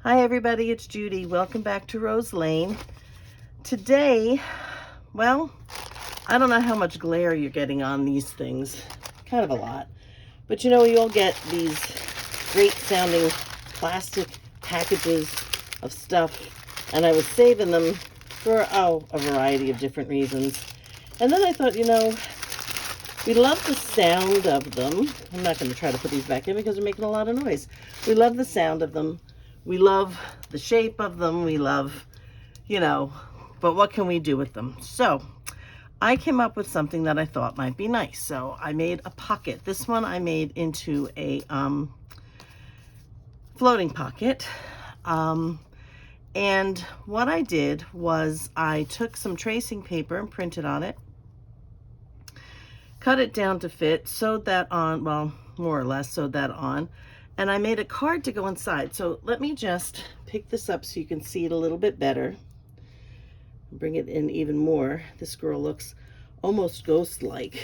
Hi everybody, it's Judy. Welcome back to Rose Lane. Today, well, I don't know how much glare you're getting on these things. Kind of a lot. But you know, you all get these great sounding plastic packages of stuff, and I was saving them for, a variety of different reasons. And then I thought, you know, we love the sound of them. I'm not going to try to put these back in because they're making a lot of noise. We love the sound of them. We love the shape of them. We love, you know, but what can we do with them? So I came up with something that I thought might be nice. So I made a pocket. This one I made into a floating pocket. And what I did was I took some tracing paper and printed on it, cut it down to fit, sewed that on, well, more or less sewed that on, and I made a card to go inside. So let me just pick this up so you can see it a little bit better. Bring it in even more. This girl looks almost ghost-like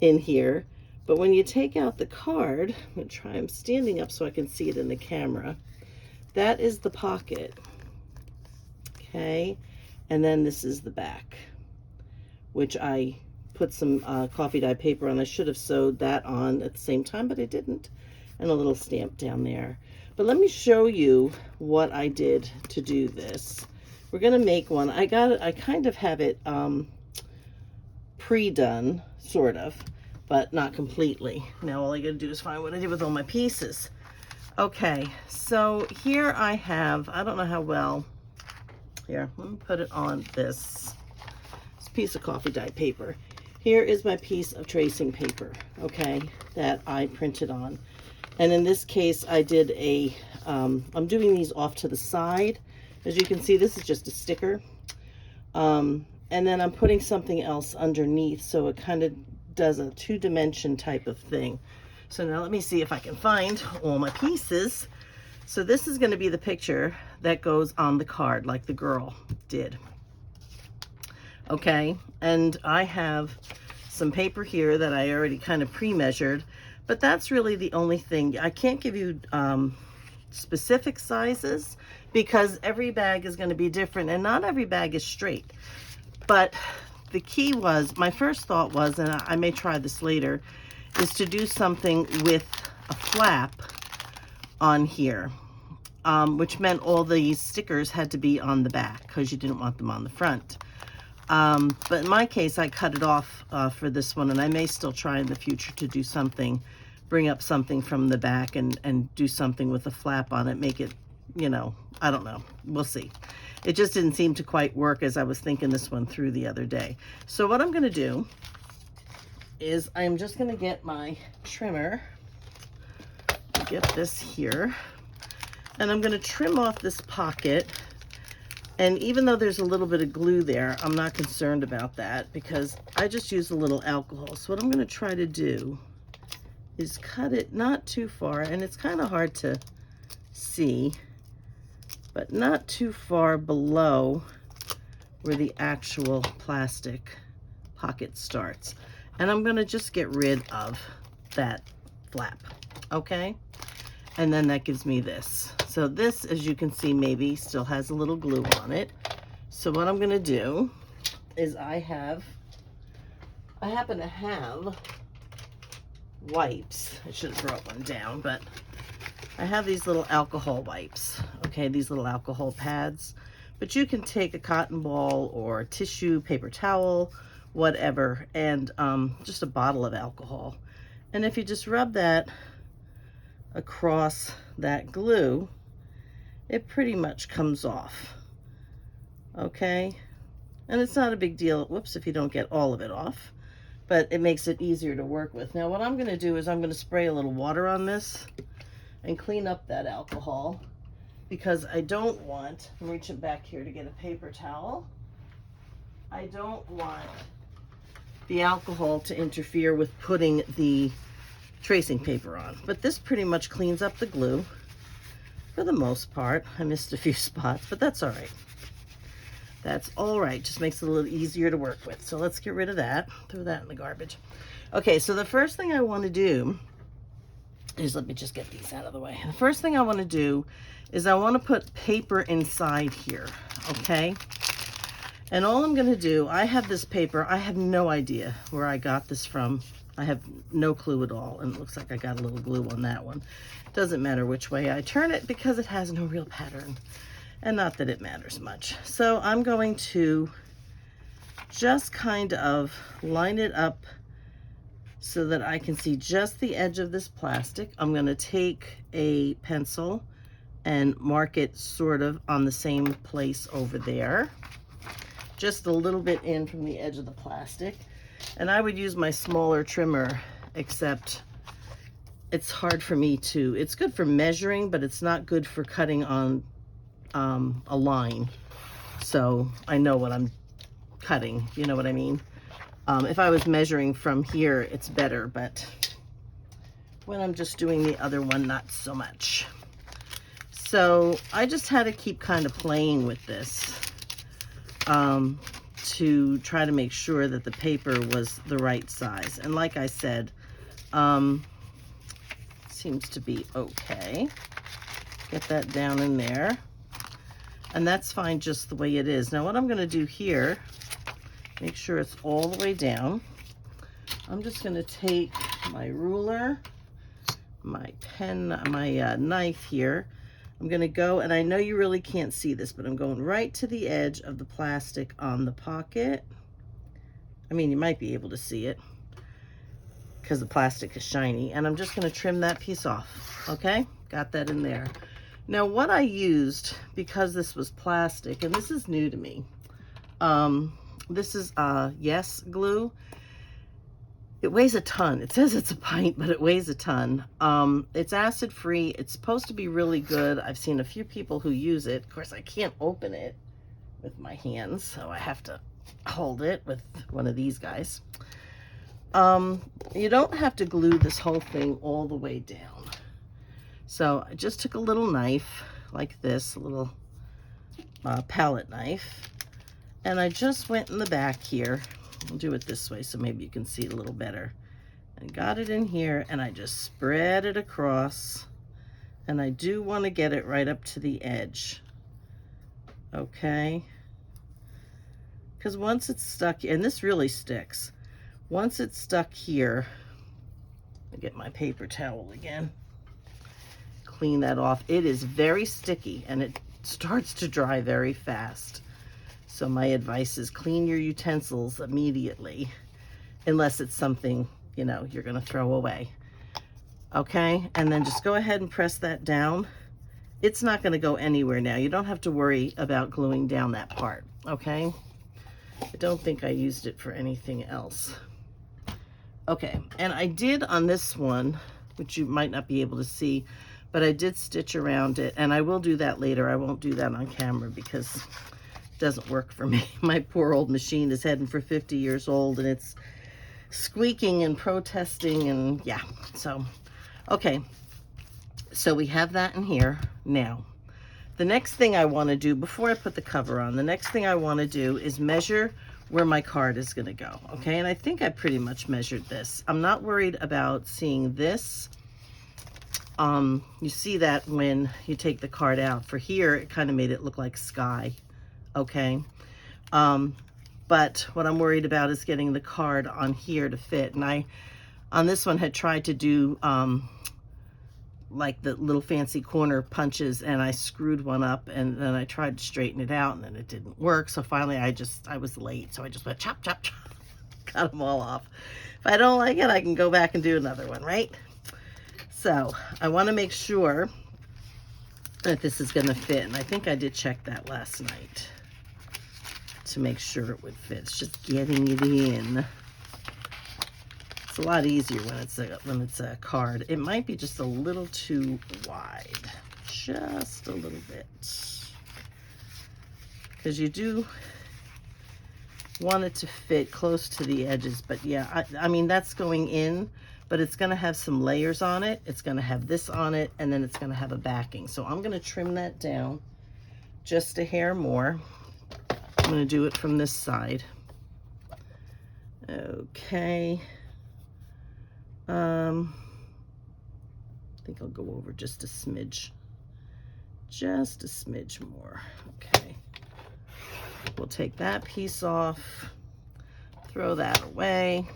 in here. But when you take out the card, I'm going to try, I'm standing up so I can see it in the camera. That is the pocket. Okay, and then this is the back, which I put some coffee dye paper on. I should have sewed that on at the same time, but I didn't. And a little stamp down there. But let me show you what I did to do this. We're gonna make one. I kind of have it pre-done, sort of, but not completely. Now all I gotta do is find what I did with all my pieces. Okay, so here I have, I don't know how well, here, let me put it on this piece of coffee dye paper. Here is my piece of tracing paper, okay, that I printed on. And in this case, I did a, I'm doing these off to the side. As you can see, this is just a sticker. And then I'm putting something else underneath, so it kind of does a two-dimension type of thing. So now let me see if I can find all my pieces. So this is going to be the picture that goes on the card, like the girl did. Okay, and I have some paper here that I already kind of pre-measured, but that's really the only thing. I can't give you specific sizes because every bag is going to be different, and not every bag is straight. But the key was, my first thought was, and I may try this later, is to do something with a flap on here, which meant all these stickers had to be on the back because you didn't want them on the front. But in my case, I cut it off for this one, and I may still try in the future to do something, bring up something from the back and do something with a flap on it, make it, you know, I don't know. We'll see. It just didn't seem to quite work as I was thinking this one through the other day. So what I'm going to do is I'm just going to get my trimmer, get this here, and I'm going to trim off this pocket. And even though there's a little bit of glue there, I'm not concerned about that because I just use a little alcohol. So what I'm going to try to do is cut it not too far, and it's kind of hard to see, but not too far below where the actual plastic pocket starts. And I'm going to just get rid of that flap, okay? And then that gives me this. So this, as you can see, maybe still has a little glue on it. So what I'm going to do is I happen to have wipes. I should have brought one down, but I have these little alcohol wipes, okay, these little alcohol pads. But you can take a cotton ball or tissue, paper towel, whatever, and just a bottle of alcohol. And if you just rub that across that glue, it pretty much comes off, okay? And it's not a big deal, whoops, if you don't get all of it off, but it makes it easier to work with. Now what I'm going to do is I'm going to spray a little water on this and clean up that alcohol, because I don't want, I'm reaching back here to get a paper towel, I don't want the alcohol to interfere with putting the tracing paper on. But this pretty much cleans up the glue for the most part. I missed a few spots, but that's all right. That's all right. Just makes it a little easier to work with. So let's get rid of that. Throw that in the garbage. Okay, so the first thing I want to do is, let me just get these out of the way. The first thing I want to do is I want to put paper inside here, okay? And all I'm going to do, I have this paper. I have no idea where I got this from. I have no clue at all. And it looks like I got a little glue on that one. Doesn't matter which way I turn it because it has no real pattern. And not that it matters much. So I'm going to just kind of line it up so that I can see just the edge of this plastic. I'm going to take a pencil and mark it sort of on the same place over there. Just a little bit in from the edge of the plastic. And I would use my smaller trimmer, except it's hard for me to, it's good for measuring, but it's not good for cutting on a line. So I know what I'm cutting, you know what I mean? If I was measuring from here, it's better, but when I'm just doing the other one, not so much. So I just had to keep kind of playing with this to try to make sure that the paper was the right size. And like I said, seems to be okay. Get that down in there. And that's fine just the way it is. Now what I'm going to do here, make sure it's all the way down. I'm just going to take my ruler, my pen, my knife here. I'm going to go, and I know you really can't see this, but I'm going right to the edge of the plastic on the pocket. I mean, you might be able to see it because the plastic is shiny. And I'm just going to trim that piece off. Okay? Got that in there. Now, what I used, because this was plastic, and this is new to me, this is Yes glue. It weighs a ton. It says it's a pint, but it weighs a ton. It's acid free. It's supposed to be really good. I've seen a few people who use it. Of course, I can't open it with my hands, so I have to hold it with one of these guys. You don't have to glue this whole thing all the way down. So I just took a little knife like this, a little palette knife, and I just went in the back here. I'll do it this way so maybe you can see it a little better. I got it in here and I just spread it across, and I do want to get it right up to the edge. Okay? Because once it's stuck, and this really sticks, once it's stuck here, I'll get my paper towel again, clean that off. It is very sticky and it starts to dry very fast. So my advice is clean your utensils immediately, unless it's something, you know, you're going to throw away. Okay, and then just go ahead and press that down. It's not going to go anywhere now. You don't have to worry about gluing down that part, okay? I don't think I used it for anything else. Okay, and I did on this one, which you might not be able to see, but I did stitch around it, and I will do that later. I won't do that on camera because doesn't work for me. My poor old machine is heading for 50 years old and it's squeaking and protesting, and yeah. So okay, so we have that in here. Now the next thing I want to do before I put the cover on, the next thing I want to do is measure where my card is going to go. Okay, and I think I pretty much measured this. I'm not worried about seeing this. You see that when you take the card out. For here it kind of made it look like sky. Okay, but what I'm worried about is getting the card on here to fit. And I, on this one, had tried to do like the little fancy corner punches, and I screwed one up, and then I tried to straighten it out, and then it didn't work. So finally I was late, so I just went chop, chop, chop, cut them all off. If I don't like it, I can go back and do another one, right? So I want to make sure that this is going to fit, and I think I did check that last night to make sure it would fit. It's just getting it in. It's a lot easier when it's a card. It might be just a little too wide, just a little bit, because you do want it to fit close to the edges. But yeah, I mean that's going in, but it's going to have some layers on it. It's going to have this on it, and then it's going to have a backing. So I'm going to trim that down just a hair more. I'm going to do it from this side. Okay. I think I'll go over just a smidge just a smidge more. Okay, we'll take that piece off, throw that away.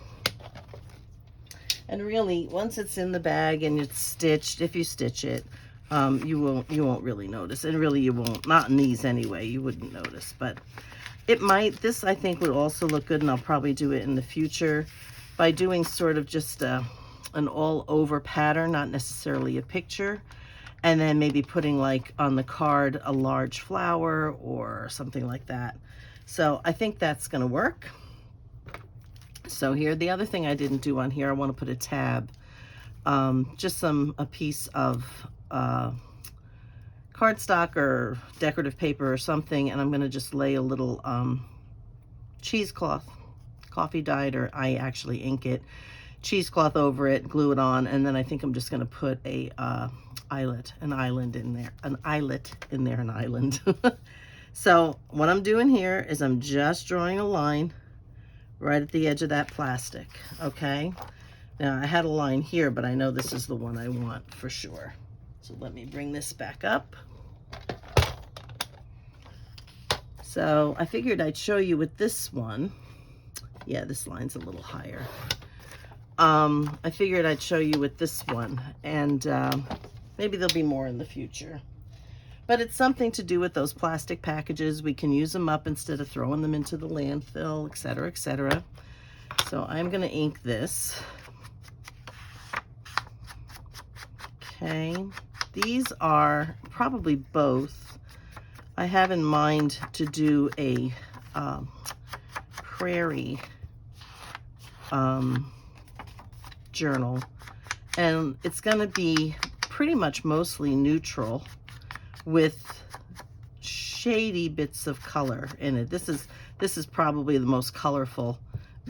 And really, once it's in the bag and it's stitched, if you stitch it, you won't really notice. And really you won't, not in these anyway, you wouldn't notice, but it might. This I think would also look good, and I'll probably do it in the future by doing sort of just an all over pattern, not necessarily a picture, and then maybe putting like on the card a large flower or something like that. So I think that's gonna work. So here, the other thing I didn't do on here, I want to put a tab, just a piece of cardstock or decorative paper or something, and I'm going to just lay a little cheesecloth, coffee dyed, or I actually ink it, cheesecloth over it, glue it on, and then I think I'm just going to put a eyelet in there. So what I'm doing here is I'm just drawing a line right at the edge of that plastic. Okay, now I had a line here, but I know this is the one I want for sure. So let me bring this back up. So I figured I'd show you with this one. Yeah, this line's a little higher. I figured I'd show you with this one, and maybe there'll be more in the future. But it's something to do with those plastic packages. We can use them up instead of throwing them into the landfill, etc., etc. So I'm going to ink this. Okay, these are probably both. I have in mind to do a prairie journal, and it's going to be pretty much mostly neutral with shady bits of color in it. This is probably the most colorful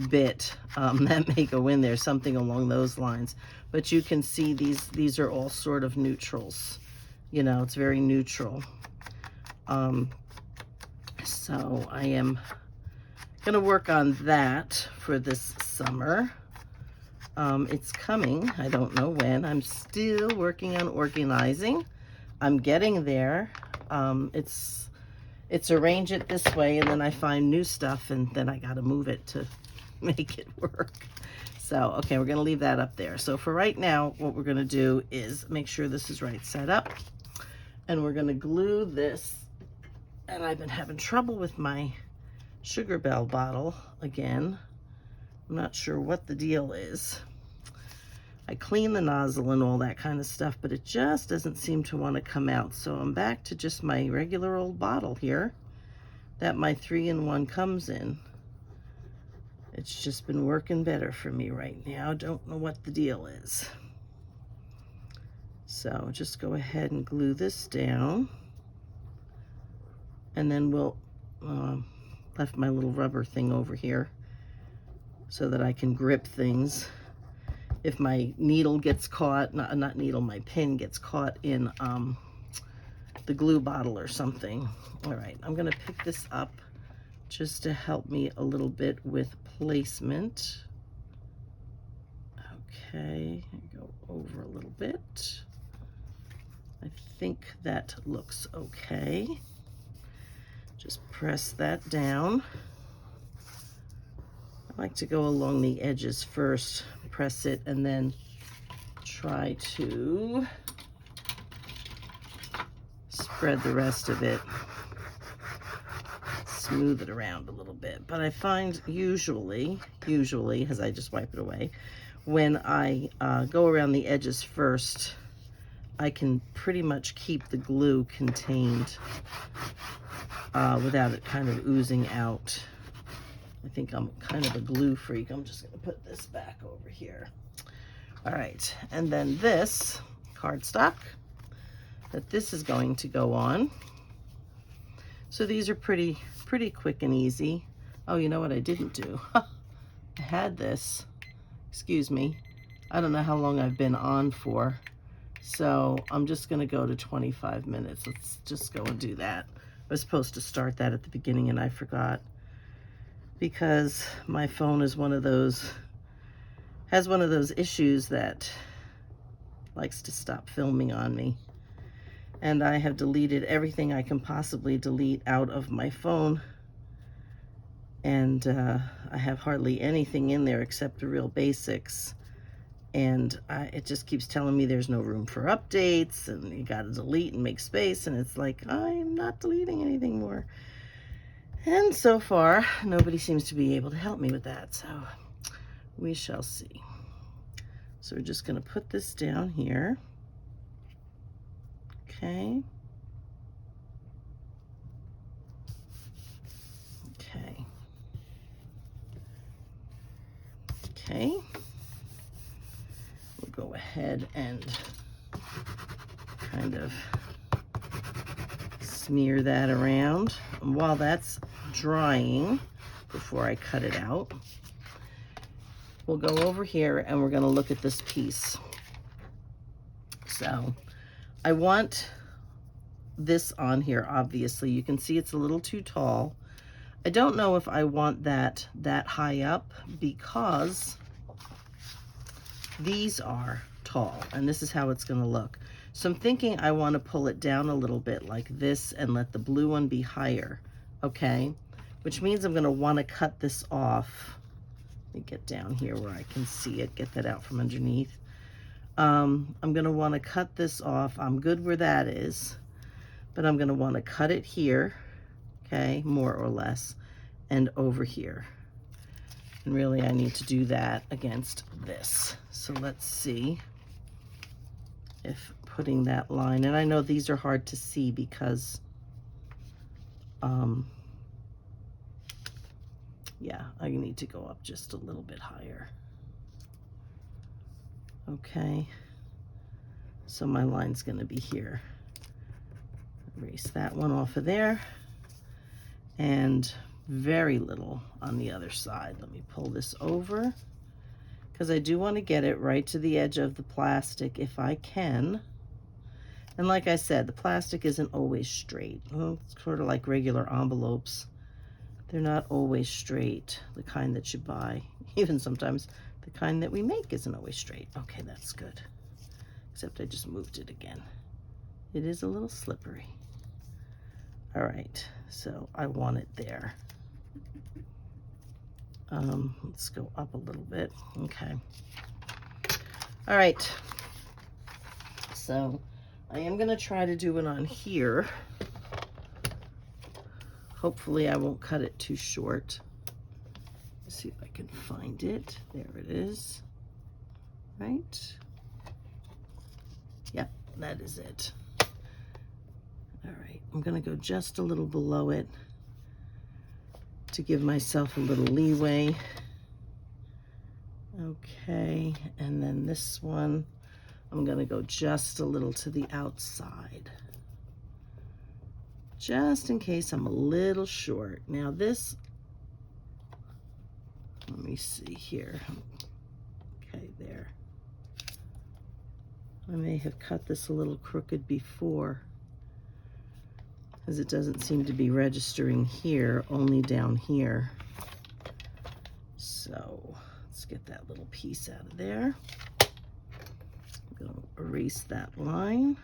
bit that may go in there, something along those lines. But you can see these are all sort of neutrals. You know, it's very neutral. So I am gonna work on that for this summer. It's coming, I don't know when. I'm still working on organizing. I'm getting there. It's arrange it this way, and then I find new stuff, and then I gotta move it to make it work. So, okay, we're gonna leave that up there. So for right now, what we're gonna do is make sure this is right set up, and we're gonna glue this. And I've been having trouble with my Sugar Bell bottle again. I'm not sure what the deal is. I clean the nozzle and all that kind of stuff, but it just doesn't seem to want to come out. So I'm back to just my regular old bottle here that my 3-in-1 comes in. It's just been working better for me right now. Don't know what the deal is. So just go ahead and glue this down. And then we'll, left my little rubber thing over here so that I can grip things. If my needle gets caught, not needle, my pin gets caught in the glue bottle or something. All right, I'm gonna pick this up just to help me a little bit with placement. Okay, go over a little bit. I think that looks okay. Just press that down. I like to go along the edges first, press it, and then try to spread the rest of it, smooth it around a little bit. But I find usually, as I just wipe it away, when I go around the edges first, I can pretty much keep the glue contained without it kind of oozing out. I think I'm kind of a glue freak. I'm just gonna put this back over here. All right, and then this cardstock that this is going to go on. So these are pretty quick and easy. Oh, you know what I didn't do? I had this, excuse me. I don't know how long I've been on for. So I'm just gonna go to 25 minutes. Let's just go and do that. I was supposed to start that at the beginning and I forgot, because my phone is has one of those issues that likes to stop filming on me. And I have deleted everything I can possibly delete out of my phone. And I have hardly anything in there except the real basics. And it just keeps telling me there's no room for updates, and you got to delete and make space. And it's like, I'm not deleting anything more. And so far, nobody seems to be able to help me with that. So we shall see. So we're just going to put this down here. Okay. Okay. Okay. We'll go ahead and kind of smear that around. And while that's drying, before I cut it out, we'll go over here and we're going to look at this piece. So I want this on here, obviously. You can see it's a little too tall. I don't know if I want that high up because these are tall and this is how it's going to look. So I'm thinking I want to pull it down a little bit like this and let the blue one be higher, okay? Which means I'm going to want to cut this off. Let me get down here where I can see it, get that out from underneath. I'm going to want to cut this off. I'm good where that is, but I'm going to want to cut it here, okay, more or less, and over here. And really I need to do that against this. So let's see if putting that line, and I know these are hard to see because yeah, I need to go up just a little bit higher. Okay, so my line's going to be here. Erase that one off of there, and very little on the other side. Let me pull this over because I do want to get it right to the edge of the plastic if I can. And like I said, the plastic isn't always straight. Well, it's sort of like regular envelopes. They're not always straight, the kind that you buy. Even sometimes the kind that we make isn't always straight. Okay, that's good. Except I just moved it again. It is a little slippery. All right, so I want it there. Let's go up a little bit. Okay. All right. So I am going to try to do it on here. Hopefully I won't cut it too short. Let's see if I can find it. There it is. Right? Yep, that is it. All right, I'm going to go just a little below it to give myself a little leeway. Okay, and then this one, I'm going to go just a little to the outside, just in case I'm a little short. Now this, let me see here. Okay, there. I may have cut this a little crooked before, because it doesn't seem to be registering here, only down here. So let's get that little piece out of there. I'm going to erase that line.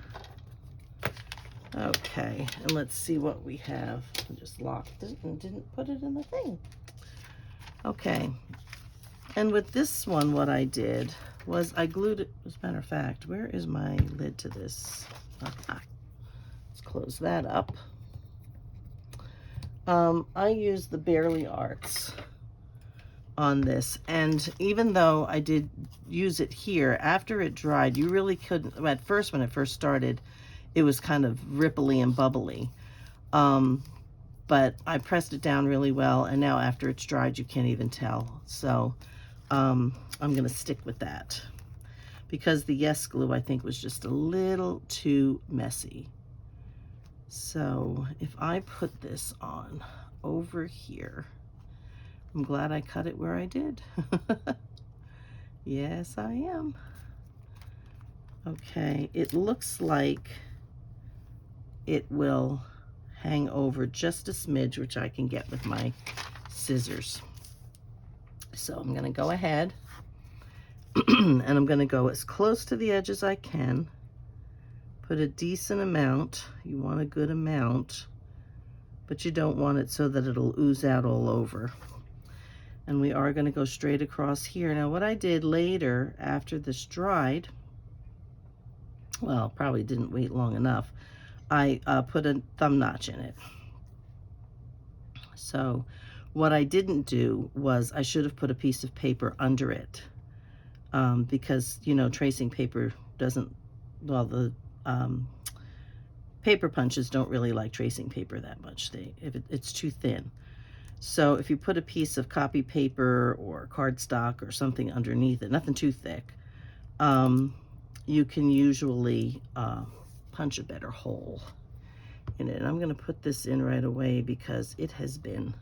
Okay, and let's see what we have. I just locked it and didn't put it in the thing. Okay, and with this one, what I did was I glued it. As a matter of fact, where is my lid to this? Let's close that up. I used the Barely Arts on this, and even though I did use it here, after it dried, you really couldn't. At first, when it first started, it was kind of ripply and bubbly, but I pressed it down really well, and now after it's dried, you can't even tell. So I'm going to stick with that because the Yes glue, I think, was just a little too messy. So if I put this on over here, I'm glad I cut it where I did. Yes, I am. Okay, it looks like it will hang over just a smidge, which I can get with my scissors. So I'm going to go ahead and I'm going to go as close to the edge as I can, put a decent amount. You want a good amount, but you don't want it so that it'll ooze out all over. And we are going to go straight across here. Now what I did later after this dried, well, probably didn't wait long enough, I put a thumb notch in it. So what I didn't do was I should have put a piece of paper under it, because, you know, tracing paper doesn't, well, the paper punches don't really like tracing paper that much. It's too thin. So if you put a piece of copy paper or cardstock or something underneath it, nothing too thick, you can usually punch a better hole in it. And I'm going to put this in right away because it has been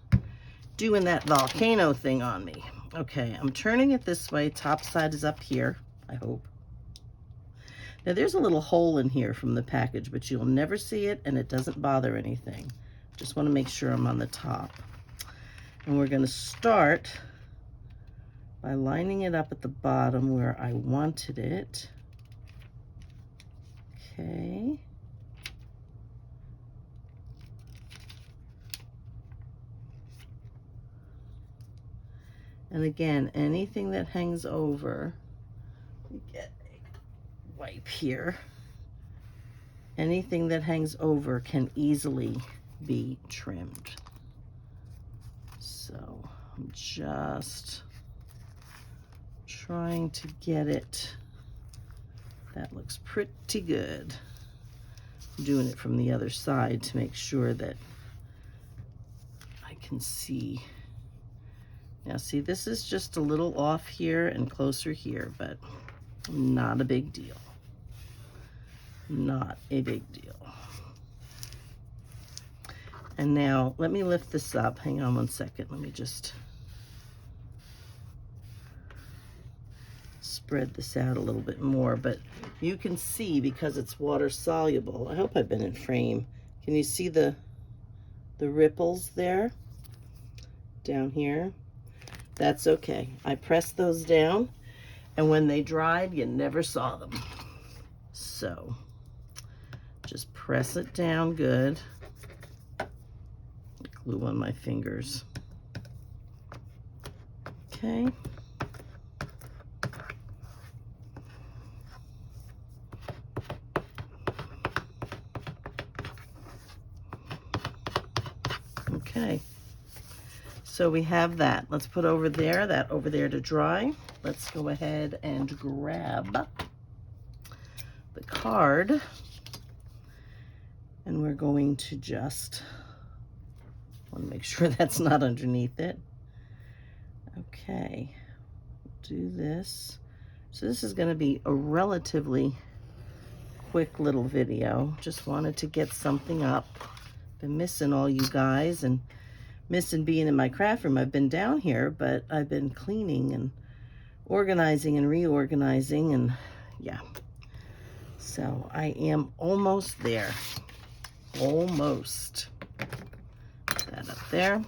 doing that volcano thing on me. Okay, I'm turning it this way. Top side is up here, I hope. Now there's a little hole in here from the package, but you'll never see it and it doesn't bother anything. Just want to make sure I'm on the top. And we're going to start by lining it up at the bottom where I wanted it. Okay. And again, anything that hangs over, get a wipe here. Anything that hangs over can easily be trimmed. So I'm just trying to get it. That looks pretty good. I'm doing it from the other side to make sure that I can see. Now see, this is just a little off here and closer here, but not a big deal. Not a big deal. And now let me lift this up. Hang on one second. Let me just spread this out a little bit more, but you can see because it's water soluble. I hope I've been in frame. Can you see the ripples there down here? That's okay. I pressed those down, and when they dried, you never saw them. So just press it down good. Glue on my fingers. Okay. Okay. So we have that. Let's put over there, that over there to dry. Let's go ahead and grab the card. And we're going to just want to make sure that's not underneath it. Okay, do this. So this is going to be a relatively quick little video. Just wanted to get something up. Been missing all you guys and missing being in my craft room. I've been down here, but I've been cleaning and organizing and reorganizing, and yeah. So I am almost there. Almost. That up there.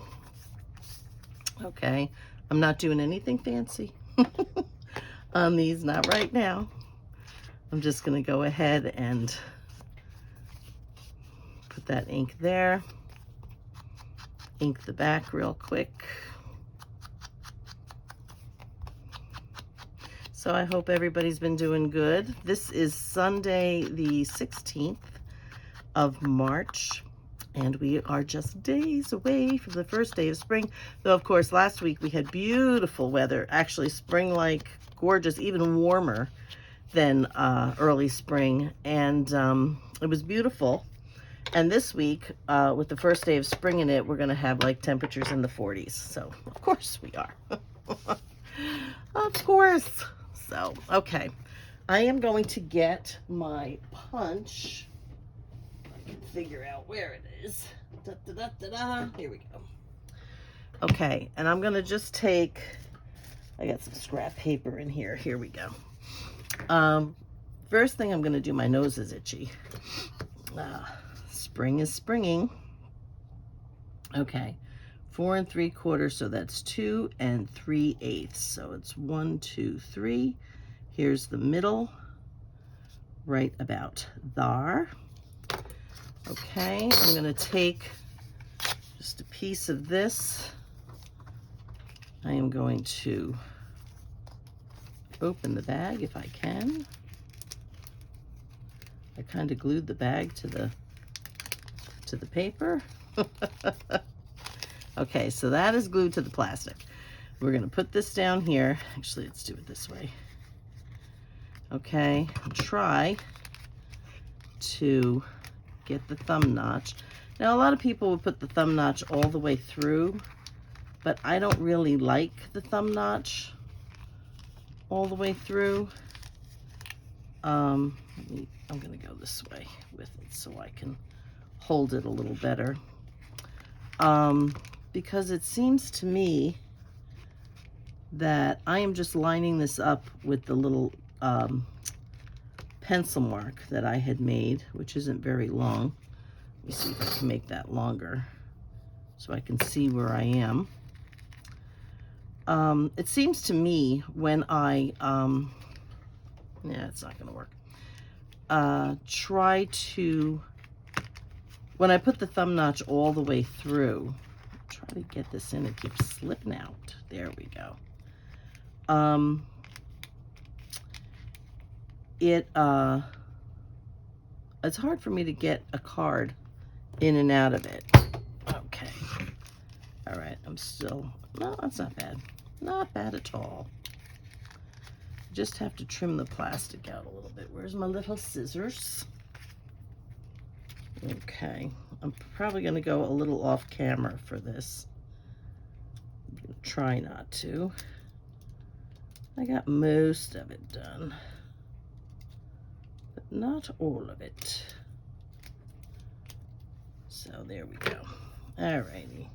Okay, I'm not doing anything fancy on these, not right now. I'm just going to go ahead and put that ink there. Ink the back real quick. So I hope everybody's been doing good. This is Sunday the 16th of March. And we are just days away from the first day of spring. Though, of course, last week we had beautiful weather. Actually, spring-like, gorgeous, even warmer than early spring. And it was beautiful. And this week, with the first day of spring in it, we're going to have, like, temperatures in the 40s. So, of course we are. Of course. So, okay. I am going to get my punch. Figure out where it is. Da, da, da, da, da. Here we go. Okay, and I'm gonna just take, I got some scrap paper in here. Here we go. First thing I'm gonna do, my nose is itchy. Spring is springing. Okay, 4 3/4, so that's 2 3/8. So it's 1, 2, 3. Here's the middle. right about there. Okay, I'm going to take just a piece of this. I am going to open the bag if I can. I kind of glued the bag to the paper. Okay, so that is glued to the plastic. We're going to put this down here. Actually, let's do it this way. Okay, try to get the thumb notch. Now, a lot of people would put the thumb notch all the way through, but I don't really like the thumb notch all the way through. I'm going to go this way with it so I can hold it a little better. Because it seems to me that I am just lining this up with the little pencil mark that I had made, which isn't very long. Let me see if I can make that longer so I can see where I am. It seems to me when I, yeah, it's not going to work. When I put the thumb notch all the way through, try to get this in, it keeps slipping out. There we go. It's hard for me to get a card in and out of it. Okay. All right, no, that's not bad. Not bad at all. Just have to trim the plastic out a little bit. Where's my little scissors? Okay, I'm probably going to go a little off camera for this. I'm going to try not to. I got most of it done, but not all of it. So there we go. Alrighty.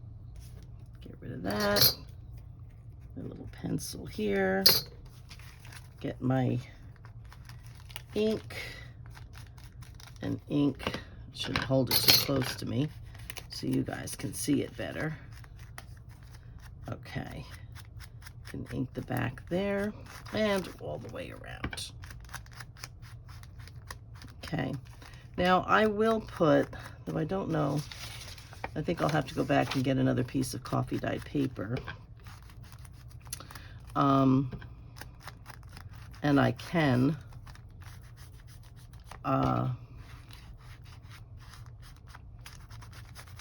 Get rid of that. A little pencil here. Get my ink. And ink. Shouldn't hold it too close to me so you guys can see it better. Okay. Can ink the back there and all the way around. Okay. Now I will put, though I don't know, I think I'll have to go back and get another piece of coffee dyed paper. And I can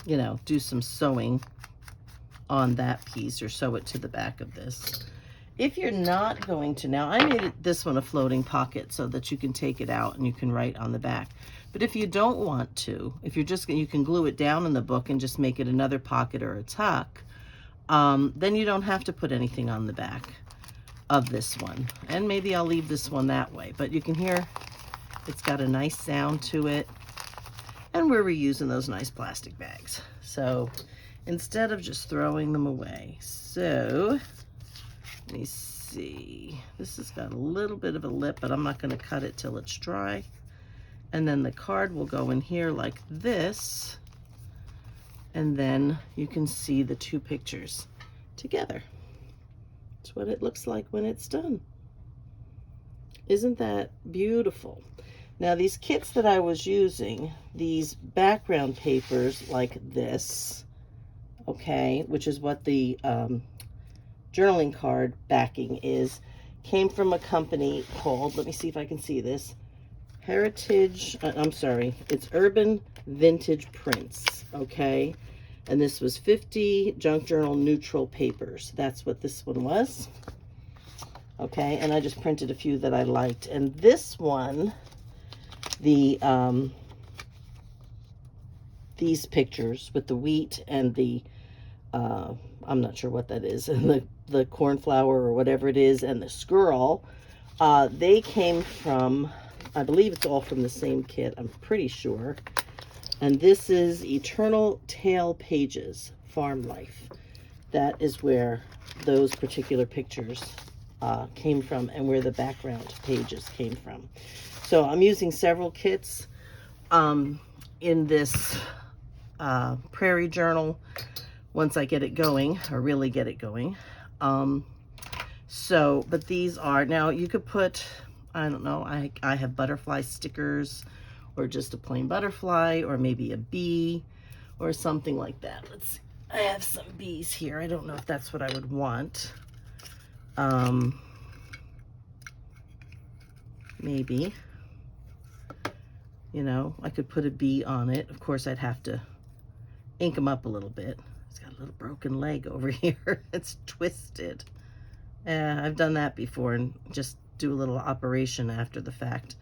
you know, do some sewing on that piece or sew it to the back of this. If you're not going to, now I made this one a floating pocket so that you can take it out and you can write on the back. But if you don't want to, if you're just, you can glue it down in the book and just make it another pocket or a tuck, then you don't have to put anything on the back of this one. And maybe I'll leave this one that way, but you can hear it's got a nice sound to it. And we're reusing those nice plastic bags. So instead of just throwing them away. So let me see. This has got a little bit of a lip, but I'm not going to cut it till it's dry. And then the card will go in here like this. And then you can see the two pictures together. That's what it looks like when it's done. Isn't that beautiful? Now these kits that I was using, these background papers like this, okay, which is what the journaling card backing is, came from a company called, let me see if I can see this, it's Urban Vintage Prints, okay? And this was 50 junk journal neutral papers. That's what this one was. Okay, and I just printed a few that I liked. And this one, these pictures with the wheat and the, I'm not sure what that is, and the cornflower or whatever it is, and the squirrel, they came from, I believe it's all from the same kit, I'm pretty sure. And this is Eternal Tale Pages, Farm Life. That is where those particular pictures came from and where the background pages came from. So I'm using several kits in this prairie journal once I get it going, or really get it going. But these are, now you could put, I don't know. I have butterfly stickers, or just a plain butterfly, or maybe a bee or something like that. Let's see. I have some bees here. I don't know if that's what I would want. Maybe, you know, I could put a bee on it. Of course, I'd have to ink them up a little bit. It's got a little broken leg over here. It's twisted. I've done that before, and just do a little operation after the fact.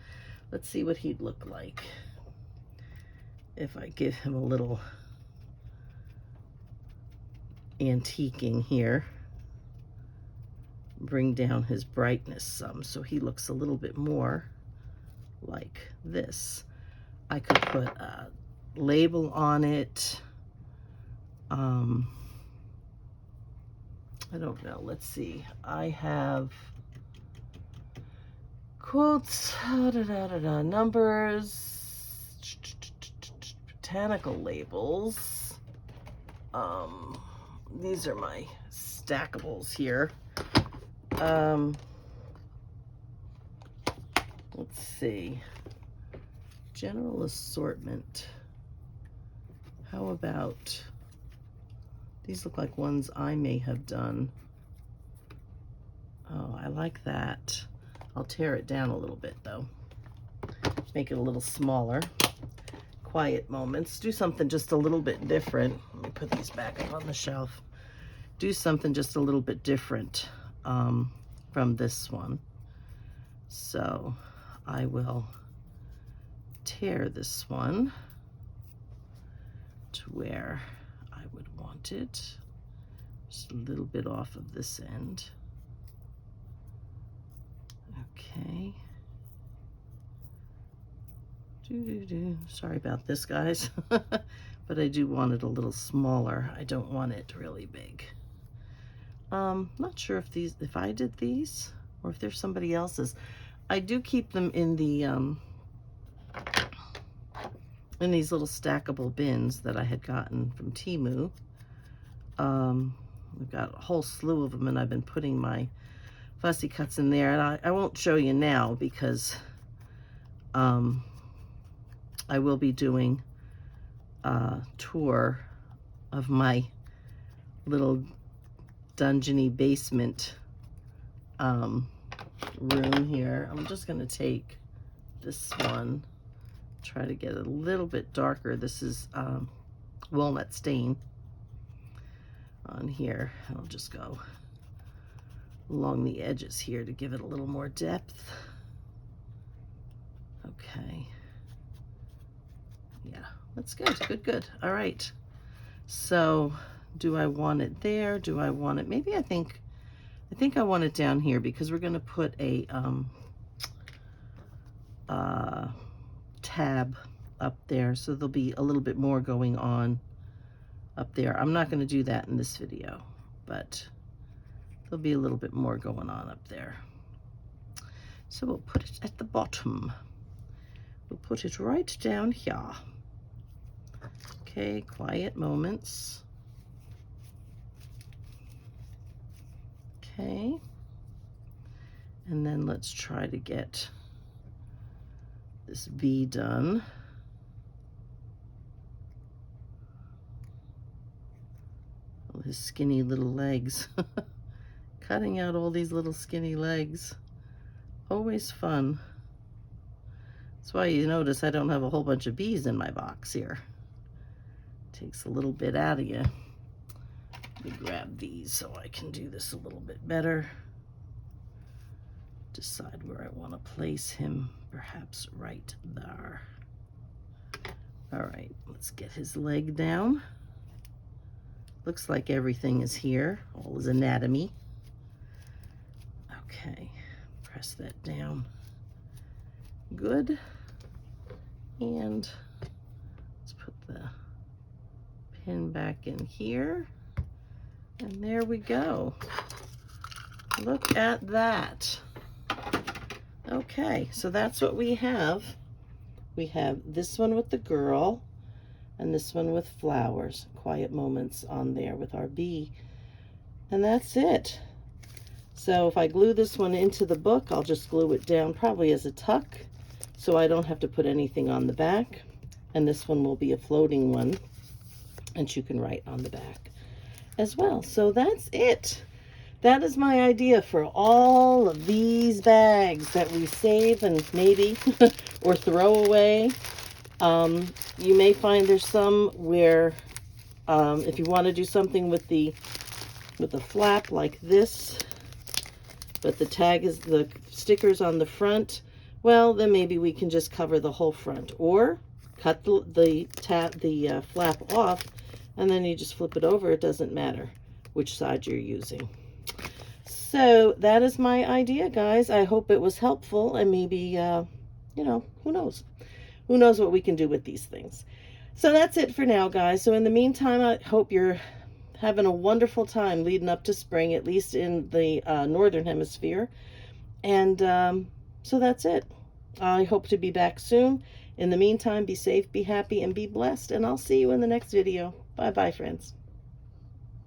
Let's see what he'd look like if I give him a little antiquing here. Bring down his brightness some so he looks a little bit more like this. I could put a label on it. I don't know. Let's see. I have quotes, numbers, botanical labels. These are my stackables here. Let's see. General assortment. How about, these look like ones I may have done. Oh, I like that. I'll tear it down a little bit though. Make it a little smaller. Quiet moments. Do something just a little bit different. Let me put these back up on the shelf. Do something just a little bit different from this one. So I will tear this one to where I would want it. Just a little bit off of this end. Okay. Sorry about this, guys. But I do want it a little smaller. I don't want it really big. Not sure if I did these or if there's somebody else's. I do keep them in the in these little stackable bins that I had gotten from Temu. We've got a whole slew of them, and I've been putting my fussy cuts in there, and I won't show you now because I will be doing a tour of my little dungeony basement room here. I'm just going to take this one, try to get it a little bit darker. This is walnut stain on here. I'll just go along the edges here to give it a little more depth. Okay. Yeah, that's good. Good. All right. So do I want it there? Do I want it? Maybe I think I want it down here because we're going to put a tab up there, so there'll be a little bit more going on up there. I'm not going to do that in this video, but there'll be a little bit more going on up there. So we'll put it at the bottom. We'll put it right down here. Okay, quiet moments. Okay, and then let's try to get this V done. Oh, his skinny little legs. Cutting out all these little skinny legs. Always fun. That's why you notice I don't have a whole bunch of bees in my box here. Takes a little bit out of you. Let me grab these so I can do this a little bit better. Decide where I want to place him, perhaps right there. All right, let's get his leg down. Looks like everything is here, all his anatomy. Okay, press that down. Good. And let's put the pin back in here. And there we go. Look at that. Okay, so that's what we have. We have this one with the girl and this one with flowers. Quiet moments on there with our bee. And that's it. So if I glue this one into the book, I'll just glue it down probably as a tuck, so I don't have to put anything on the back. And this one will be a floating one, and you can write on the back as well. So that's it. That is my idea for all of these bags that we save and maybe or throw away. You may find there's some where if you want to do something with the flap like this, but the tag is the stickers on the front, well, then maybe we can just cover the whole front, or cut the flap off, and then you just flip it over. It doesn't matter which side you're using. So that is my idea, guys. I hope it was helpful, and maybe you know, who knows what we can do with these things. So that's it for now, guys. So in the meantime, I hope you're having a wonderful time leading up to spring, at least in the northern hemisphere. And so that's it. I hope to be back soon. In the meantime, be safe, be happy, and be blessed. And I'll see you in the next video. Bye-bye, friends.